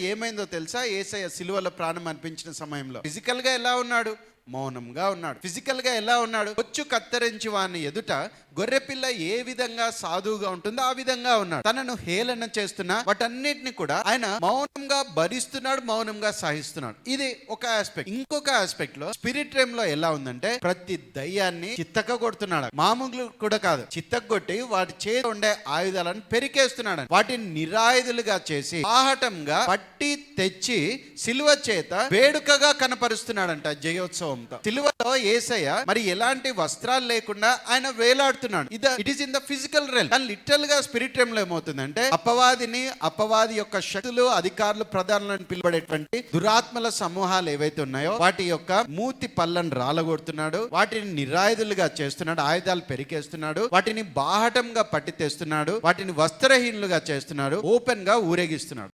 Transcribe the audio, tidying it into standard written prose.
ఏమైందో తెలుసా? యేసయ్య సిలువలో ప్రాణం అర్పించిన సమయంలో ఫిజికల్ గా ఎలా ఉన్నాడు? మౌనంగా ఉన్నాడు. ఫిజికల్ గా ఎలా ఉన్నాడు? బొచ్చు కత్తిరించి వాని ఎదుట గొర్రెపిల్ల ఏ విధంగా సాధువుగా ఉంటుందో ఆ విధంగా ఉన్నాడు. తనను హేళన చేస్తున్నా వాటన్నిటిని కూడా ఆయన మౌనంగా భరిస్తున్నాడు, మౌనంగా సహిస్తున్నాడు. ఇది ఒక ఆస్పెక్ట్. ఇంకొక ఆస్పెక్ట్ లో స్పిరిట్ రేమ్ లో ఎలా ఉందంటే ప్రతి దయ్యాన్ని చిత్తక కొడుతున్నాడు. మామూలు కూడా కాదు, చిత్తక కొట్టి వాటి చేతి ఉండే ఆయుధాలను పెరికేస్తున్నాడు. వాటిని నిరాయుధులుగా చేసి ఆహటంగా పట్టి తెచ్చి సిలువ చేత వేడుకగా కనపరుస్తున్నాడంట జయోత్సవంతో. సిలువలో యేసయ్య మరి ఎలాంటి వస్త్రాలు లేకుండా ఆయన వేలాడుతున్నాడు. It is in the physical realm. కానీ లిటరల్ గా స్పిరిట్ రెల్మ్ లో ఏమవుతుందంటే అపవాది యొక్క శక్తులు, అధికారులు, ప్రధానులను పిలువబడేటువంటి దురాత్మల సమూహాలు ఏవైతే ఉన్నాయో వాటి యొక్క మూతి పళ్ళను రాలగొడుతున్నాడు. వాటిని నిరాయుధులుగా చేస్తున్నాడు, ఆయుధాలు పెరికేస్తున్నాడు, వాటిని బాహటంగా పట్టి తెస్తున్నాడు, వాటిని వస్త్రహీనులుగా చేస్తున్నాడు, ఓపెన్ గా ఊరేగిస్తున్నాడు.